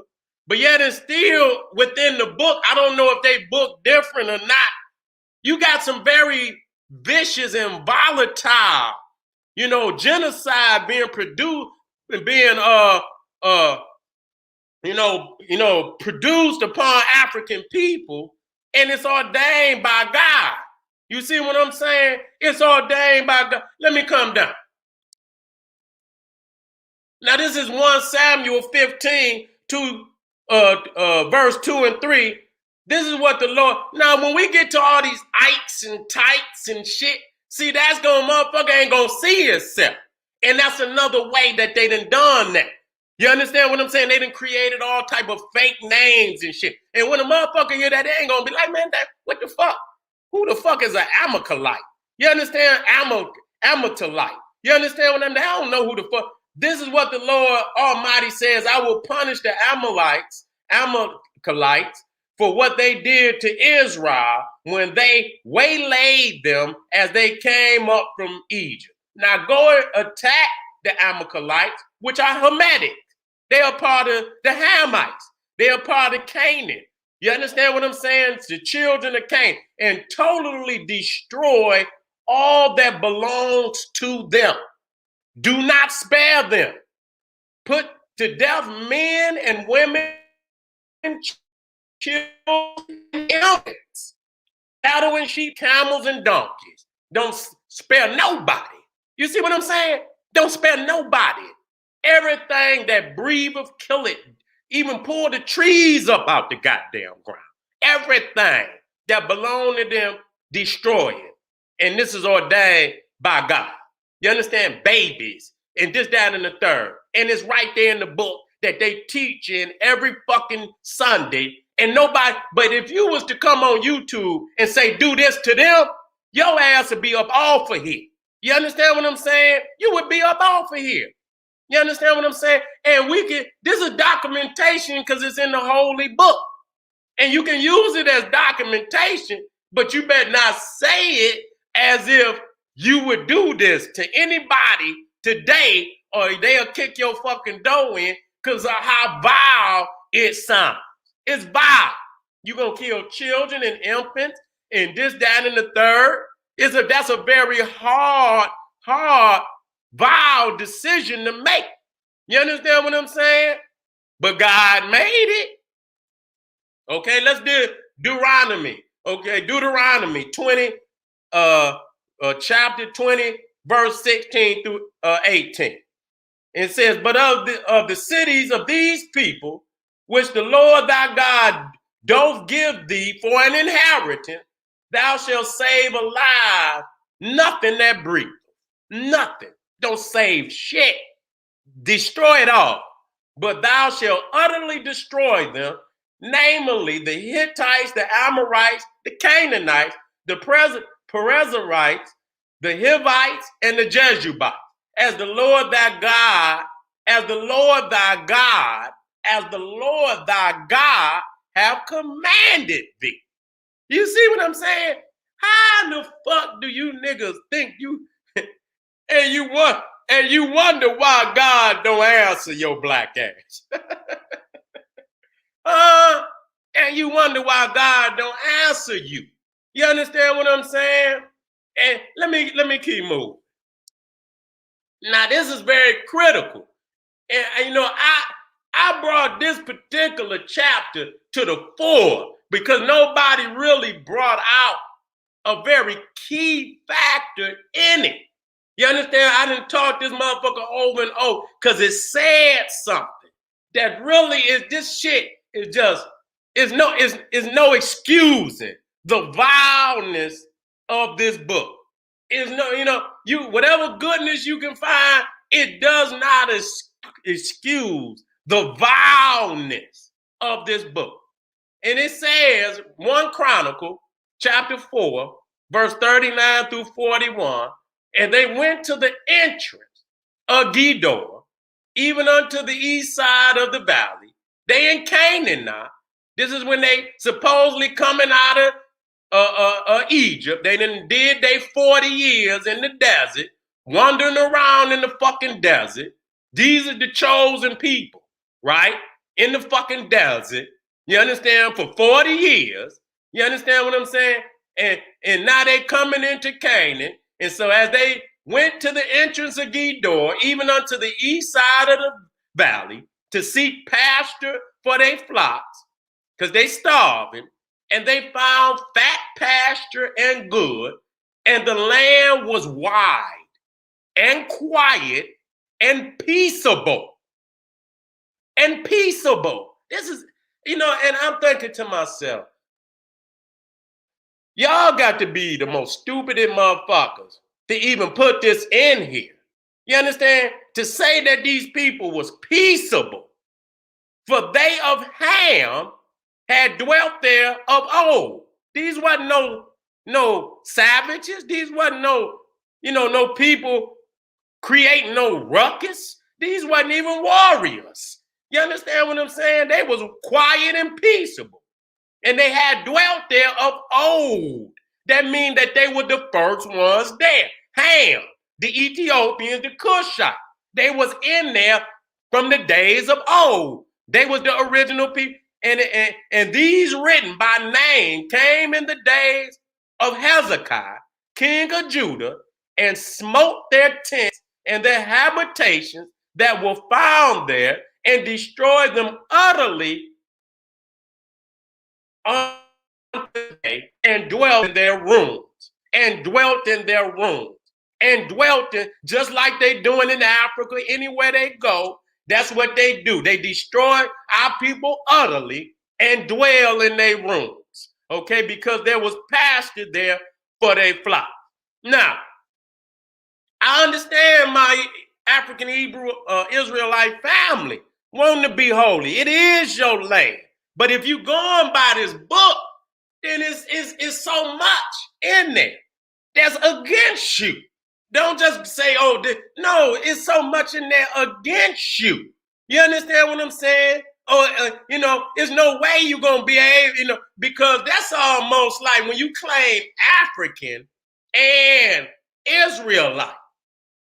but yet it's still within the book. I don't know if they book different or not. You got some very vicious and volatile, genocide being produced and being produced upon African people, and it's ordained by God. You see what I'm saying? It's ordained by God. Let me come down. Now, this is 1 Samuel 15 to verse 2 and 3. This is what the Lord. Now, when we get to all these ikes and tights and shit, see, that's motherfucker ain't gonna see itself. And that's another way that they done that. You understand what I'm saying? They done created all type of fake names and shit. And when a motherfucker hear that, they ain't gonna be like, man, what the fuck? Who the fuck is an Amalekite? You understand? Amalekite. You understand what I'm saying? I don't know who the fuck. This is what the Lord Almighty says. I will punish the Amalekites, for what they did to Israel when they waylaid them as they came up from Egypt. Now go and attack the Amalekites, which are Hamitic. They are part of the Hamites. They are part of Canaan. You understand what I'm saying? It's the children of Canaan. And totally destroy all that belongs to them. Do not spare them. Put to death men and women, children, and infants, cattle and sheep, camels and donkeys. Don't spare nobody. You see what I'm saying? Don't spare nobody. Everything that breatheth, kill it. Even pull the trees up out the goddamn ground. Everything that belong to them, destroy it. And this is ordained by God. You understand? Babies and this, that, and the third. And it's right there in the book that they teach in every fucking Sunday. And nobody, but if you was to come on YouTube and say, do this to them, your ass would be up off of here. You understand what I'm saying? You would be up off of here. You understand what I'm saying? And this is documentation because it's in the holy book. And you can use it as documentation, but you better not say it as if you would do this to anybody today, or they'll kick your fucking door in because of how vile it sounds. It's vile. You're going to kill children and infants and this, that, and the third. That's a very hard, vile decision to make. You understand what I'm saying? But God made it. Okay, let's do Deuteronomy. Okay, Deuteronomy 20, chapter 20, verse 16 through 18. It says, but of the cities of these people, which the Lord thy God doth give thee for an inheritance, thou shalt save alive nothing that breatheth. Nothing. Don't save shit. Destroy it all. But thou shalt utterly destroy them, namely the Hittites, the Amorites, the Canaanites, the Perizzites, the Hivites, and the Jebusites, as the Lord thy God have commanded thee. You see what I'm saying? How the fuck do you niggas think you and you wonder why God don't answer your black ass? And you wonder why God don't answer you. You understand what I'm saying? And let me keep moving. Now, this is very critical. And you know, I brought this particular chapter to the fore because nobody really brought out a very key factor in it. You understand? I didn't talk this motherfucker over and over because it said something that really is, this shit is just, is no excusing the vileness of this book. Is no, you know, whatever goodness you can find, it does not excuse the vileness of this book. And it says, 1 Chronicle, chapter 4, verse 39 through 41, and they went to the entrance of Gedor, even unto the east side of the valley. They in Canaan now. This is when they supposedly coming out of Egypt. They done did they 40 years in the desert, wandering around in the fucking desert. These are the chosen people, right? In the fucking desert. You understand? For 40 years. You understand what I'm saying? And now they coming into Canaan. And so as they went to the entrance of Gedor, even unto the east side of the valley, to seek pasture for their flocks, because they starving, and they found fat pasture and good, and the land was wide and quiet and peaceable. And peaceable. This is, you know, and I'm thinking to myself, y'all got to be the most stupidest motherfuckers to even put this in here. You understand? To say that these people was peaceable, for they of Ham had dwelt there of old. These wasn't no savages. These wasn't no people creating no ruckus. These wasn't even warriors. You understand what I'm saying? They was quiet and peaceable. And they had dwelt there of old. That means that they were the first ones there. Ham, the Ethiopians, the Cushites. They was in there from the days of old. They was the original people. And these written by name came in the days of Hezekiah, king of Judah, and smote their tents and their habitations that were found there, and destroyed them utterly, and dwelt in their rooms, and dwelt in their rooms, and dwelt in, just like they doing in Africa, anywhere they go. That's what they do. They destroy our people utterly and dwell in their rooms, okay? Because there was pasture there for their flock. Now, I understand my African Hebrew Israelite family wanting to be holy. It is your land. But if you're going by this book, then it's so much in there that's against you. Don't just say, oh, no, it's so much in there against you. You understand what I'm saying? There's no way you're going to be able, because that's almost like when you claim African and Israelite.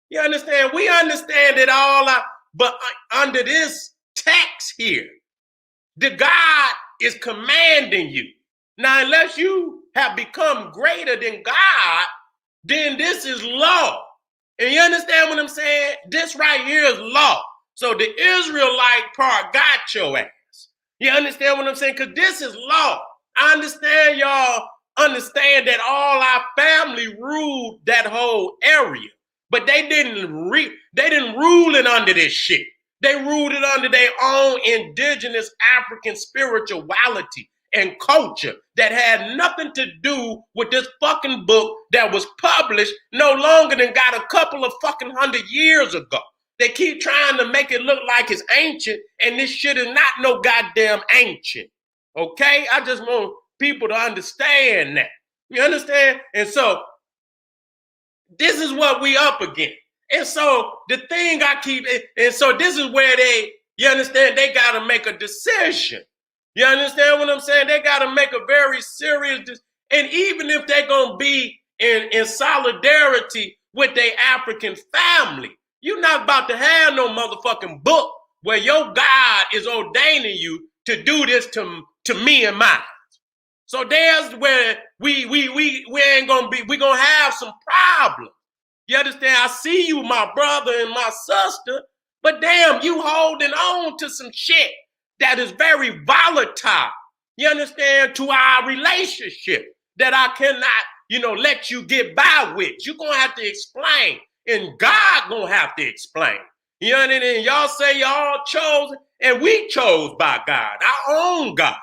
You understand? We understand it all, but under this text here, the God is commanding you. Now, unless you have become greater than God, then this is law. And you understand what I'm saying? This right here is law. So the Israelite part got your ass. You understand what I'm saying? Because this is law. I understand y'all understand that all our family ruled that whole area. But they didn't rule it under this shit. They ruled it under their own indigenous African spirituality and culture that had nothing to do with this fucking book that was published no longer than got a couple of fucking 100 years ago. They keep trying to make it look like it's ancient, and this shit is not no goddamn ancient. Okay? I just want people to understand that. You understand? And so this is what we up against. And so the thing and so this is where you understand, they got to make a decision. You understand what I'm saying? They got to make a very serious decision. And even if they're going to be in solidarity with their African family, you're not about to have no motherfucking book where your God is ordaining you to do this to me and mine. So there's where we ain't gonna be, we're gonna have some problems. You understand? I see you, my brother and my sister, but damn, you holding on to some shit that is very volatile. You understand? To our relationship that I cannot, let you get by with. You're going to have to explain, and God going to have to explain. You understand? Y'all say y'all chosen, and we chose by God, our own God.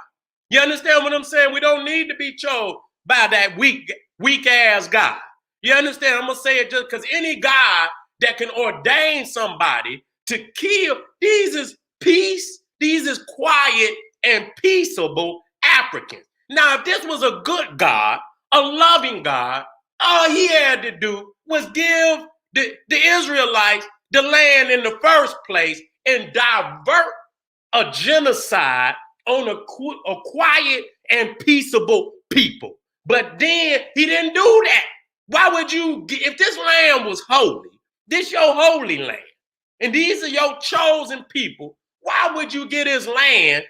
You understand what I'm saying? We don't need to be chosen by that weak ass God. You understand? I'm going to say it just because any God that can ordain somebody to kill, these is peace, these is quiet and peaceable Africans. Now, if this was a good God, a loving God, all he had to do was give the Israelites the land in the first place and divert a genocide on a quiet and peaceable people. But then he didn't do that. Why would you, if this land was holy, this your holy land, and these are your chosen people, why would you give this land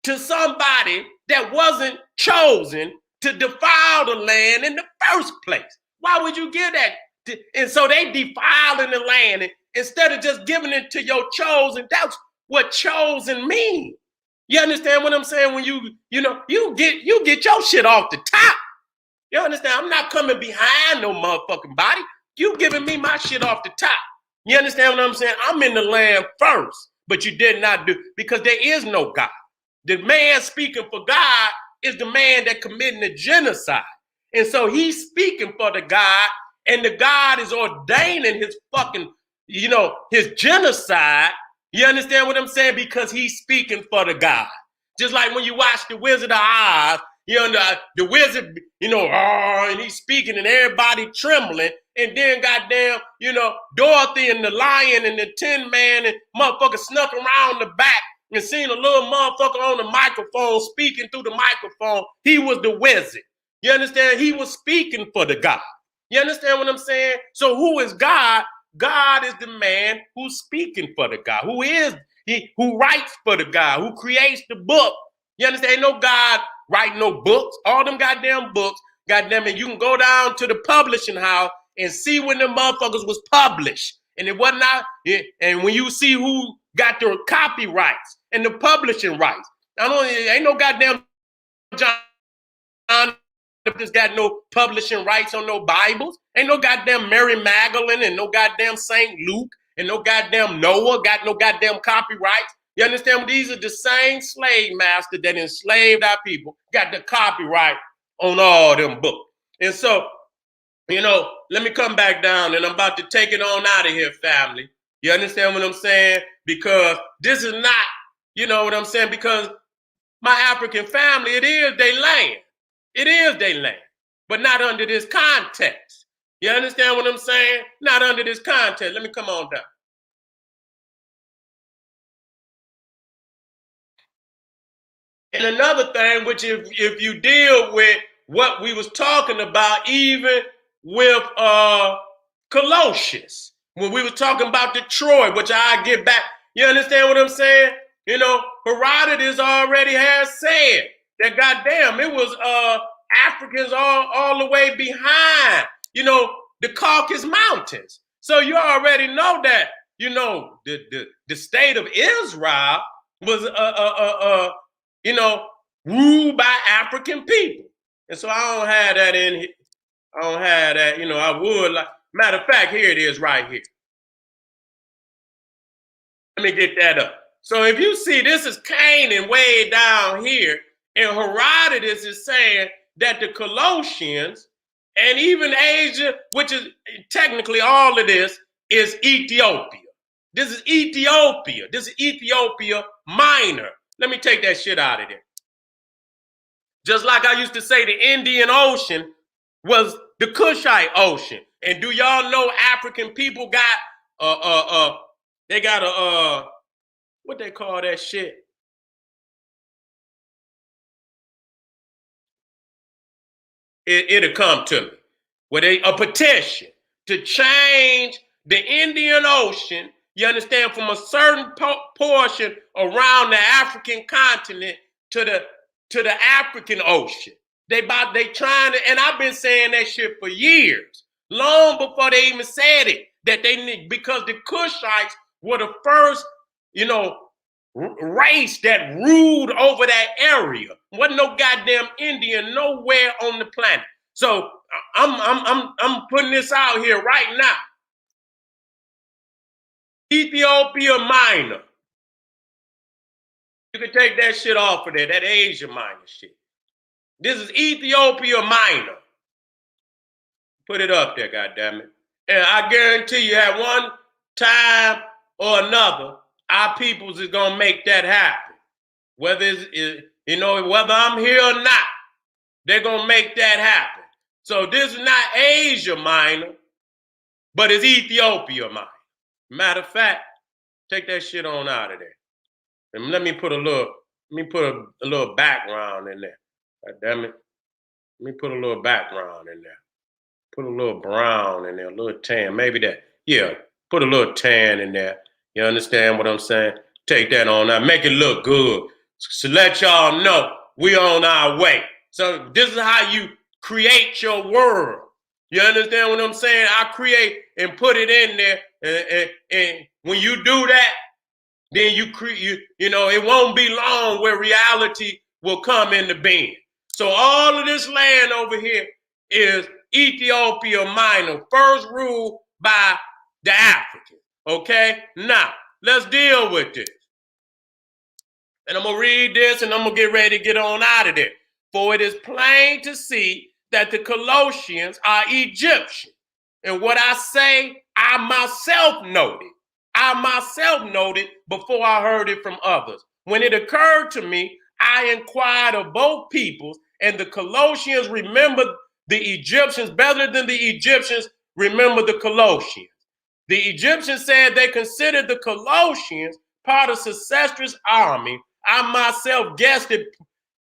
to somebody that wasn't chosen to defile the land in the first place? Why would you give that? And so they defiling the land, and instead of just giving it to your chosen. That's what chosen means. You understand what I'm saying? When you get your shit off the top. You understand? I'm not coming behind no motherfucking body. You giving me my shit off the top. You understand what I'm saying? I'm in the land first, but you did not do, because there is no God. The man speaking for God is the man that committing the genocide. And so he's speaking for the God, and the God is ordaining his fucking, his genocide. You understand what I'm saying? Because he's speaking for the God. Just like when you watch The Wizard of Oz, the wizard, and he's speaking and everybody trembling. And then goddamn, Dorothy and the lion and the Tin Man and motherfucker snuck around the back and seen a little motherfucker on the microphone speaking through the microphone. He was the wizard. You understand? He was speaking for the God. You understand what I'm saying? So who is God? God is the man who's speaking for the God, who writes for the God, who creates the book. You understand? Ain't no God write no books. All them goddamn books, goddamn it, you can go down to the publishing house and see when the motherfuckers was published. And it wasn't out. And when you see who got the copyrights and the publishing rights, ain't no goddamn John just got no publishing rights on no Bibles. Ain't no goddamn Mary Magdalene and no goddamn St. Luke and no goddamn Noah got no goddamn copyrights. You understand? These are the same slave masters that enslaved our people, got the copyright on all them books. And so, let me come back down, and I'm about to take it on out of here, family. You understand what I'm saying? Because this is not, you know what I'm saying? Because my African family, it is their land. It is their land, but not under this context. You understand what I'm saying? Not under this context. Let me come on down. And another thing, which if you deal with what we was talking about, even with Colossians, when we were talking about Detroit, which I get back, you understand what I'm saying? Herodotus already has said that goddamn, it was Africans all the way behind, the Caucasus Mountains. So you already know that, the state of Israel was ruled by African people. And so I don't have that in here. I don't have that, I would like. Matter of fact, here it is right here. Let me get that up. So if you see, this is Canaan way down here, and Herodotus is saying that the Colossians and even Asia, which is technically all of this, is Ethiopia. This is Ethiopia. This is Ethiopia Minor. Let me take that shit out of there. Just like I used to say, the Indian Ocean was the Kushite Ocean. And do y'all know African people got they got a what they call that shit? It'll come to me. With a petition to change the Indian Ocean, you understand, from a certain portion around the African continent to the African Ocean. They trying to, and I've been saying that shit for years. long before they even said it, that they need, because the Cushites were the first, race that ruled over that area. Wasn't no goddamn Indian nowhere on the planet. So I'm putting this out here right now. Ethiopia Minor. You can take that shit off of there, that Asia Minor shit. This is Ethiopia Minor. Put it up there, goddammit. And I guarantee you at one time or another, our peoples is gonna make that happen. Whether whether I'm here or not, they're gonna make that happen. So this is not Asia Minor, but it's Ethiopia Minor. Matter of fact, take that shit on out of there. And let me put a little background in there. God damn it. Let me put a little background in there. Put a little brown in there, a little tan. Maybe that. Yeah, put a little tan in there. You understand what I'm saying? Take that on out. Make it look good. So let y'all know we on our way. So this is how you create your world. You understand what I'm saying? I create and put it in there. And when you do that, then it won't be long where reality will come into being. So all of this land over here is Ethiopia Minor, first ruled by the Africans. Okay? Now, let's deal with this. And I'm going to read this and I'm going to get ready to get on out of there. For it is plain to see that the Colossians are Egyptian. And what I say, I myself noted. I myself noted before I heard it from others. When it occurred to me, I inquired of both peoples, and the Colossians remembered the Egyptians better than the Egyptians remembered the Colossians. The Egyptians said they considered the Colossians part of Sesostris' army. I myself guessed it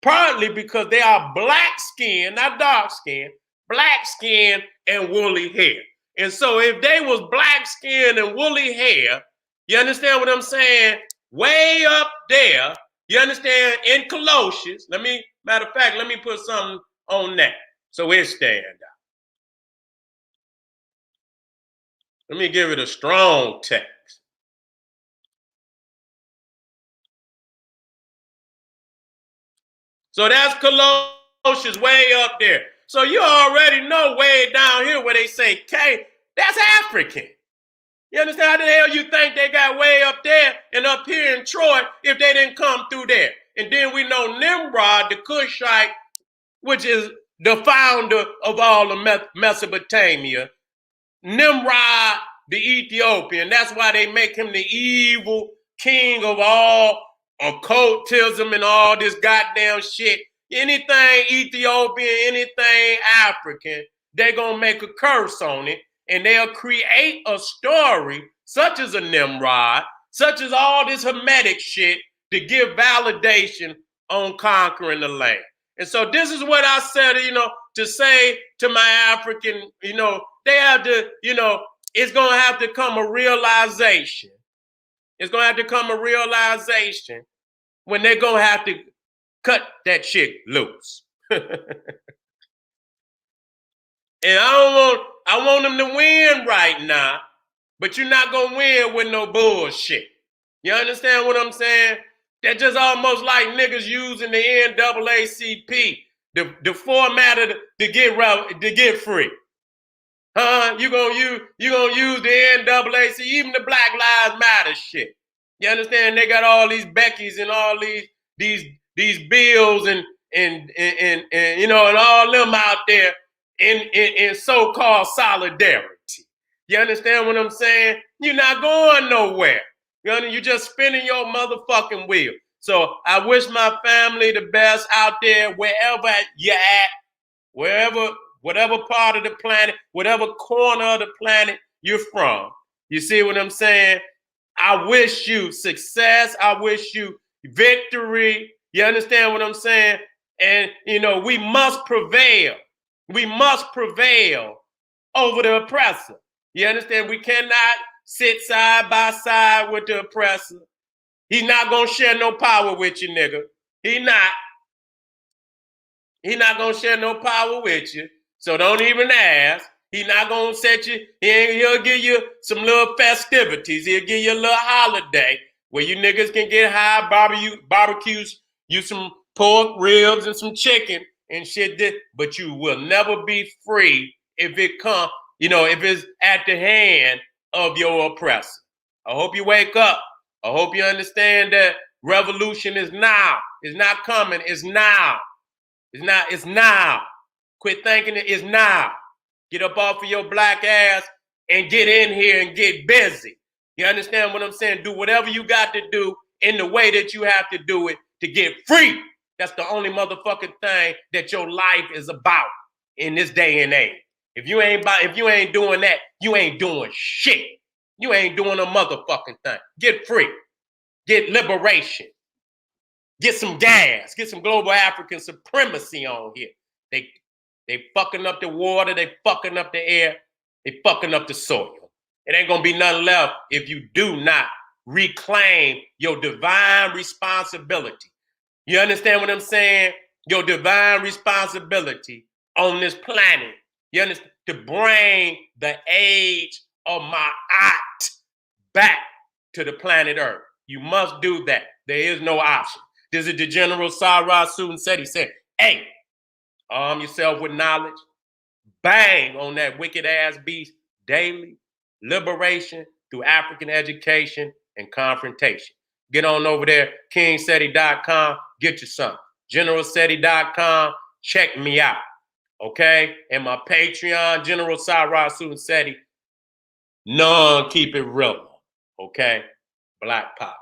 partly because they are black-skinned, not dark-skinned, black-skinned and woolly hair. And so if they was black-skinned and woolly hair, you understand what I'm saying? Way up there, you understand, in Colossians, matter of fact, let me put something on that so it stand out. Let me give it a strong text. So that's Colossians way up there. So you already know way down here where they say K, that's African. You understand how the hell you think they got way up there and up here in Troy if they didn't come through there? And then we know Nimrod, the Cushite, which is the founder of all of Mesopotamia. Nimrod, the Ethiopian. That's why they make him the evil king of all occultism and all this goddamn shit. Anything Ethiopian, anything African, they're going to make a curse on it. And they'll create a story such as a Nimrod, such as all this Hermetic shit to give validation on conquering the land. And so this is what I said, to say to my African, they have to, it's going to have to come a realization. It's going to have to come a realization when they're going to have to cut that shit loose. And I want them to win right now, but you're not going to win with no bullshit. You understand what I'm saying? That's just almost like niggas using the NAACP, the format to get free. You gonna use the NAACP, even the Black Lives Matter shit. You understand? They got all these Beckys and all these bills and all them out there in so-called solidarity. You understand what I'm saying? You're not going nowhere. You're just spinning your motherfucking wheel. So I wish my family the best out there, wherever you're at, whatever part of the planet, whatever corner of the planet you're from. You see what I'm saying? I wish you success. I wish you victory. You understand what I'm saying? And, we must prevail. We must prevail over the oppressor. You understand? We cannot sit side by side with the oppressor. He's not going to share no power with you, nigga. He's not going to share no power with you. So don't even ask. He's not gonna set you. He'll give you some little festivities. He'll give you a little holiday where you niggas can get high, barbecues you some pork ribs and some chicken and shit. But you will never be free if it come, if it's at the hand of your oppressor. I hope you wake up. I hope you understand that revolution is now. It's not coming. It's now. It's now. Quit thinking it is now. Get up off of your black ass and get in here and get busy. You understand what I'm saying? Do whatever you got to do in the way that you have to do it to get free. That's the only motherfucking thing that your life is about in this day and age. If you ain't doing that, you ain't doing shit. You ain't doing a motherfucking thing. Get free. Get liberation. Get some gas. Get some global African supremacy on here. They fucking up the water. They fucking up the air. They fucking up the soil. It ain't gonna be nothing left if you do not reclaim your divine responsibility. You understand what I'm saying? Your divine responsibility on this planet. You understand? To bring the age of Ma'at back to the planet Earth. You must do that. There is no option. This is the General Sarah Seti said, hey, arm yourself with knowledge. Bang on that wicked ass beast daily. Liberation through African education and confrontation. Get on over there, kingseti.com, get you some. generalseti.com, check me out. Okay? And my Patreon, General Sarah Seti, none keep it real. Okay? Black Pop.